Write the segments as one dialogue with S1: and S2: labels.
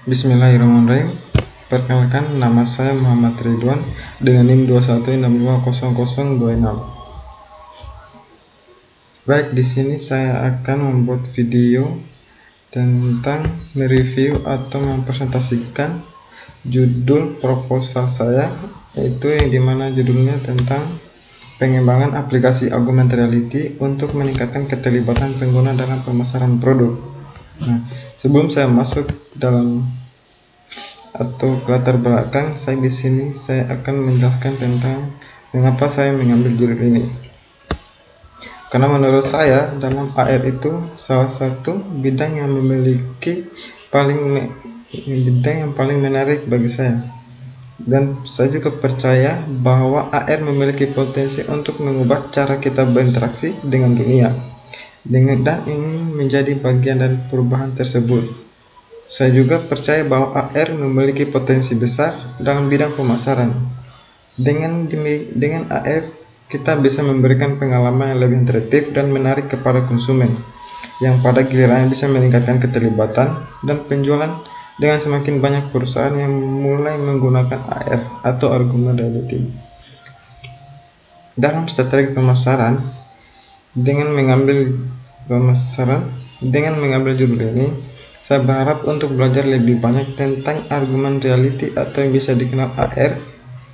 S1: Bismillahirrahmanirrahim. Perkenalkan, nama saya Muhammad Ridwan dengan NIM 216500026. Baik, di sini saya akan membuat video tentang mereview atau mempresentasikan judul proposal saya, yaitu yang dimana judulnya tentang pengembangan aplikasi augmented reality untuk meningkatkan keterlibatan pengguna dalam pemasaran produk. Nah, sebelum saya masuk dalam atau latar belakang, saya akan menjelaskan tentang mengapa saya mengambil judul ini. Karena menurut saya dalam AR itu salah satu bidang yang paling menarik bagi saya. Dan saya juga percaya bahwa AR memiliki potensi untuk mengubah cara kita berinteraksi dengan dunia. Dan ini menjadi bagian dari perubahan tersebut. Saya juga percaya bahwa AR memiliki potensi besar dalam bidang pemasaran. Dengan AR, kita bisa memberikan pengalaman yang lebih interaktif dan menarik kepada konsumen, yang pada gilirannya bisa meningkatkan keterlibatan dan penjualan dengan semakin banyak perusahaan yang mulai menggunakan AR atau augmented reality. Dalam strategi pemasaran, dengan mengambil judul ini, saya berharap untuk belajar lebih banyak tentang augmented reality atau yang bisa dikenal AR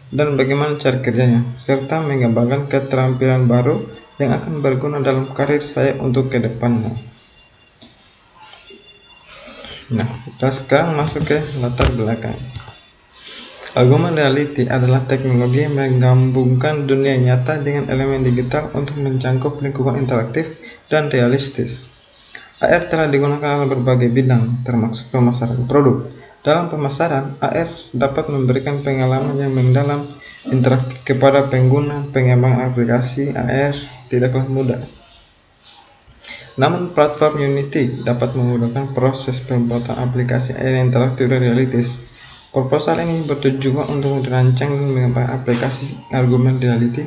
S1: dan bagaimana cara kerjanya, serta mengembangkan keterampilan baru yang akan berguna dalam karir saya untuk ke depannya. Nah, kita sekarang masuk ke latar belakang. Augmented reality adalah teknologi yang menggabungkan dunia nyata dengan elemen digital untuk mencakup lingkungan interaktif dan realistis. AR telah digunakan dalam berbagai bidang, termasuk pemasaran produk. Dalam pemasaran, AR dapat memberikan pengalaman yang mendalam interaktif kepada pengguna. Pengembangan aplikasi AR tidaklah mudah. Namun, platform Unity dapat memudahkan proses pembuatan aplikasi AR yang interaktif dan realistis. Proposal ini bertujuan untuk merancang dan mengembangkan aplikasi augmented reality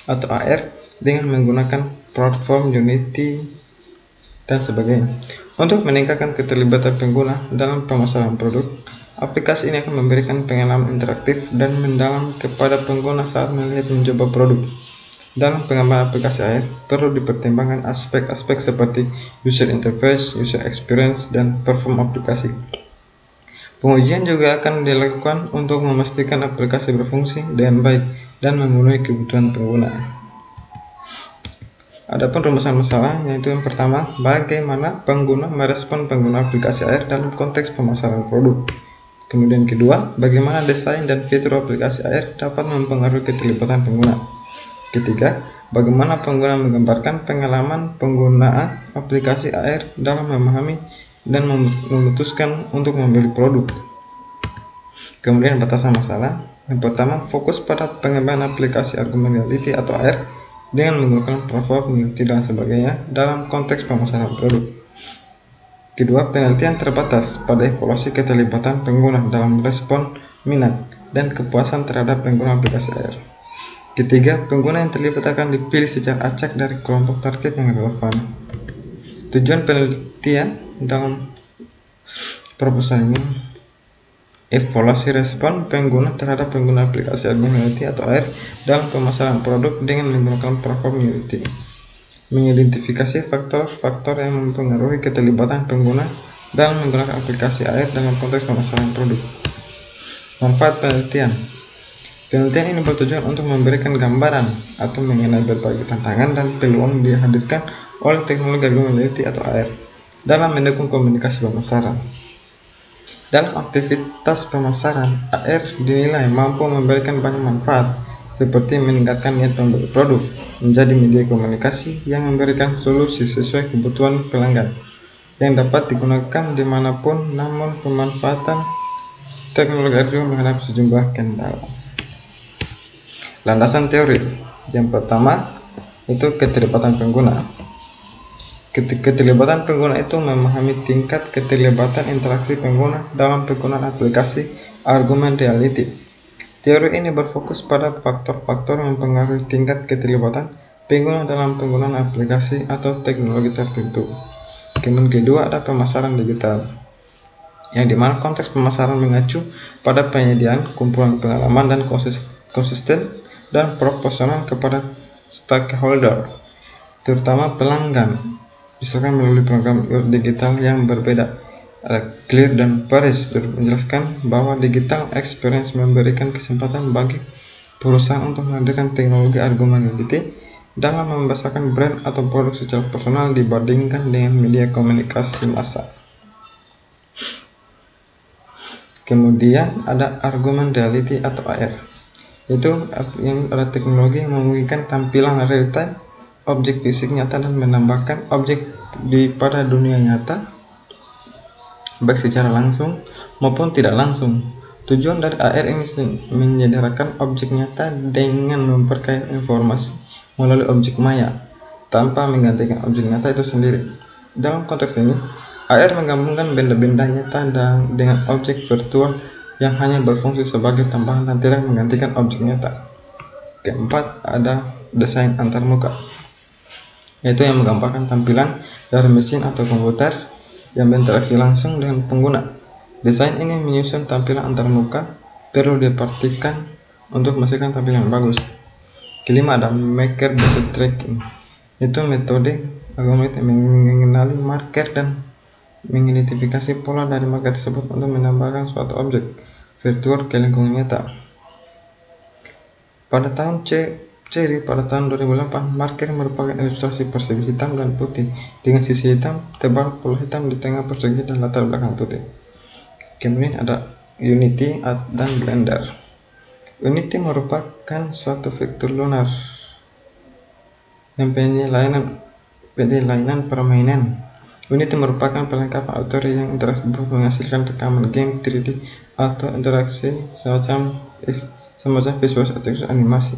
S1: atau AR dengan menggunakan platform Unity dan sebagainya. Untuk meningkatkan keterlibatan pengguna dalam pemasaran produk, aplikasi ini akan memberikan pengalaman interaktif dan mendalam kepada pengguna saat melihat mencoba produk. Dalam pengembangan aplikasi AR, perlu dipertimbangkan aspek-aspek seperti user interface, user experience, dan performa aplikasi. Pengujian juga akan dilakukan untuk memastikan aplikasi berfungsi dengan baik dan memenuhi kebutuhan pengguna. Adapun rumusan masalah, yaitu yang pertama, bagaimana pengguna merespon pengguna aplikasi AR dalam konteks pemasaran produk. Kemudian kedua, bagaimana desain dan fitur aplikasi AR dapat mempengaruhi keterlibatan pengguna. Ketiga, bagaimana pengguna menggambarkan pengalaman penggunaan aplikasi AR dalam memahami dan memutuskan untuk membeli produk. Kemudian batasan masalah. Yang pertama, fokus pada pengembangan aplikasi augmented reality atau AR dengan menggunakan platform Unity dan sebagainya dalam konteks pemasaran produk. Kedua, penelitian terbatas pada evaluasi keterlibatan pengguna dalam respon minat dan kepuasan terhadap pengguna aplikasi AR. Ketiga, pengguna yang terlibat akan dipilih secara acak dari kelompok target yang relevan. Tujuan penelitian dalam proposal ini, evaluasi respon pengguna terhadap pengguna aplikasi augmented reality atau AR dalam pemasaran produk dengan menggunakan platform Unity. Mengidentifikasi faktor-faktor yang mempengaruhi keterlibatan pengguna dalam menggunakan aplikasi AR dalam konteks pemasaran produk. Manfaat penelitian. Penelitian ini bertujuan untuk memberikan gambaran atau mengenai berbagai tantangan dan peluang yang dihadirkan oleh teknologi augmented reality atau AR dalam mendukung komunikasi pemasaran. Dalam aktivitas pemasaran, AR dinilai mampu memberikan banyak manfaat, seperti meningkatkan niat pembeli produk, menjadi media komunikasi yang memberikan solusi sesuai kebutuhan pelanggan, yang dapat digunakan dimanapun. Namun pemanfaatan teknologi AR juga menghadapi sejumlah kendala. Landasan teori. Yang pertama, itu keterlibatan pengguna. Keterlibatan pengguna itu memahami tingkat keterlibatan interaksi pengguna dalam penggunaan aplikasi augmented reality. Teori ini berfokus pada faktor-faktor yang mempengaruhi tingkat keterlibatan pengguna dalam penggunaan aplikasi atau teknologi tertentu. Kemudian kedua, ada pemasaran digital. yang dimana konteks pemasaran mengacu pada penyediaan kumpulan pengalaman dan konsisten dan proporsional kepada stakeholder, terutama pelanggan, misalkan melalui program digital yang berbeda. Clear dan Paris menjelaskan bahwa digital experience memberikan kesempatan bagi perusahaan untuk menghadirkan teknologi argumentability dalam membesarkan brand atau produk secara personal dibandingkan dengan media komunikasi massa. Kemudian ada argument reality atau AR. Itu yang ada teknologi yang memungkinkan tampilan real time objek fisik nyata dan menambahkan objek pada dunia nyata, baik secara langsung maupun tidak langsung. Tujuan dari AR ini menyederhanakan objek nyata dengan memperkaya informasi melalui objek maya tanpa menggantikan objek nyata itu sendiri. Dalam konteks ini, AR menggabungkan benda-benda nyata dengan objek virtual yang hanya berfungsi sebagai tambahan dan tidak menggantikan objek nyata. Keempat, ada desain antarmuka, yaitu yang menggambarkan tampilan dari mesin atau komputer yang berinteraksi langsung dengan pengguna. Desain ini menyusun tampilan antarmuka perlu diperhatikan untuk memastikan tampilan yang bagus. Kelima, ada marker based tracking, itu metode algoritma mengenali marker dan mengidentifikasi pola dari marker tersebut untuk menambahkan suatu objek virtual ke lingkungan nyata. Pada tahun 2008, marker merupakan ilustrasi persegi hitam dan putih dengan sisi hitam tebal, pola hitam di tengah persegi dan latar belakang putih. Kemudian ada Unity dan Blender. Unity merupakan suatu vektor lunar yang penilaian permainan. Unity merupakan perlengkapan Authority yang interaktif menghasilkan rekaman game 3D atau interaksi semacam visual effects animasi.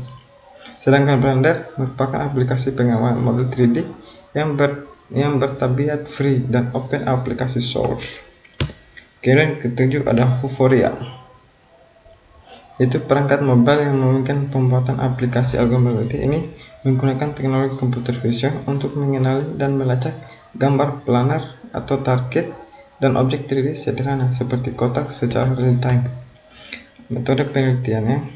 S1: Sedangkan Blender merupakan aplikasi pengamatan model 3D yang bertabiat free dan open aplikasi source. Kemudian ketujuh ada Vuforia, itu perangkat mobile yang memungkinkan pembuatan aplikasi argumentability. Ini menggunakan teknologi computer vision untuk mengenali dan melacak gambar planar atau target dan objek 3D sederhana seperti kotak secara real time. Metode penelitiannya,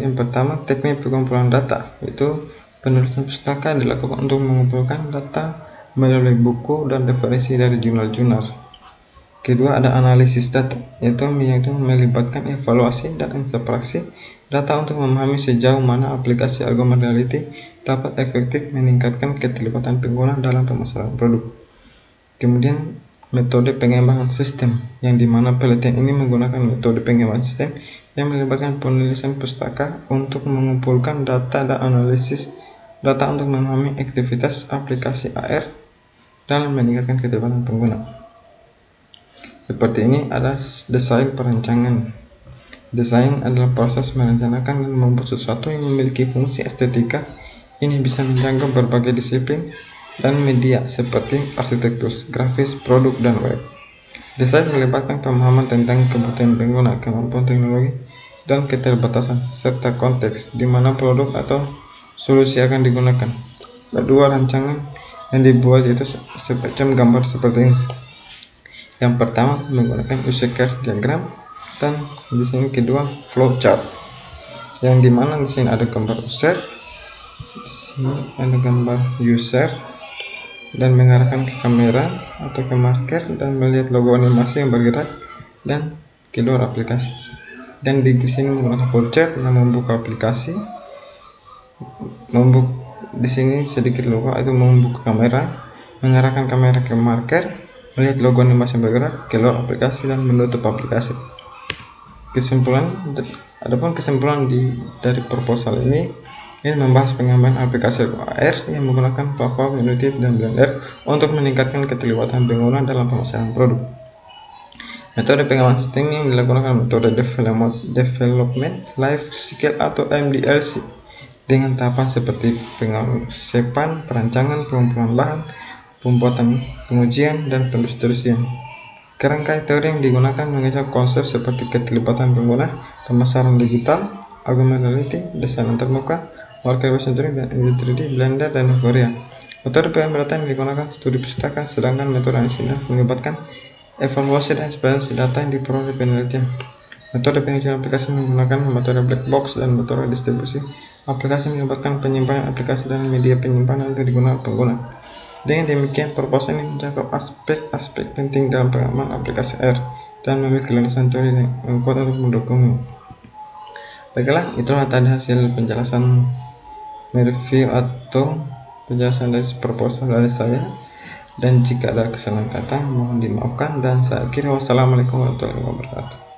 S1: yang pertama, teknik pengumpulan data, itu penulisan pustaka dilakukan untuk mengumpulkan data melalui buku dan referensi dari jurnal-jurnal. Kedua, ada analisis data, yaitu melibatkan evaluasi dan interpretasi data untuk memahami sejauh mana aplikasi argument reality dapat efektif meningkatkan keterlibatan pengguna dalam pemasaran produk. Kemudian, metode pengembangan sistem, yang dimana penelitian ini menggunakan metode pengembangan sistem yang melibatkan penulisan pustaka untuk mengumpulkan data dan analisis data untuk memahami aktivitas aplikasi AR dalam meningkatkan keterlibatan pengguna. Seperti ini ada desain perancangan. Desain adalah proses merencanakan dan membuat sesuatu yang memiliki fungsi estetika. Ini bisa menjangkau berbagai disiplin dan media seperti arsitektur, grafis, produk, dan web. Desain melibatkan pemahaman tentang kebutuhan pengguna, kemampuan teknologi, dan keterbatasan, serta konteks di mana produk atau solusi akan digunakan. Kedua, rancangan yang dibuat itu semacam gambar seperti ini. Yang pertama menggunakan user case diagram, dan di sini kedua flowchart, yang dimana di sini ada gambar user, di sini ada gambar user, dan mengarahkan ke kamera atau ke marker dan melihat logo animasi yang bergerak dan keluar aplikasi. Dan di sini menggunakan flowchart yang membuka aplikasi, di sini sedikit logo itu membuka kamera, mengarahkan kamera ke marker, melihat logo animasi bergerak, keluar aplikasi, dan menutup aplikasi. Adapun kesimpulan dari proposal ini membahas pengembangan aplikasi AR yang menggunakan platform Unity dan Blender untuk meningkatkan keterlibatan pengguna dalam pemasaran produk. Metode pengembangan sistem yang dilakukan metode Development Life Cycle atau MDLC dengan tahapan seperti pengosepan, perancangan, pengumpulan bahan, pembuatan pengujian, dan pendistribusian. Kerangka teori yang digunakan mengejar konsep seperti keterlibatan pengguna, pemasaran digital, argument reality, desain antarmuka, market based engineering, dan 3D, Blender, dan Vuforia. Metode pengambilan data yang digunakan studi pustaka, sedangkan metode analisis melibatkan evaluasi dan eksperimentasi data yang diperoleh penelitian. Metode penelitian aplikasi menggunakan metode black box dan metode distribusi aplikasi melibatkan penyimpanan aplikasi dan media penyimpanan untuk digunakan pengguna. Dengan demikian, proposal ini mencakup aspek-aspek penting dalam pengembangan aplikasi R dan memiliki landasan teori yang kuat untuk mendukungnya. Baiklah, itulah tadi hasil penjelasan review atau penjelasan dari proposal dari saya. Dan jika ada kesalahan kata, mohon dimaafkan, dan saya akhiri. Wassalamualaikum warahmatullahi wabarakatuh.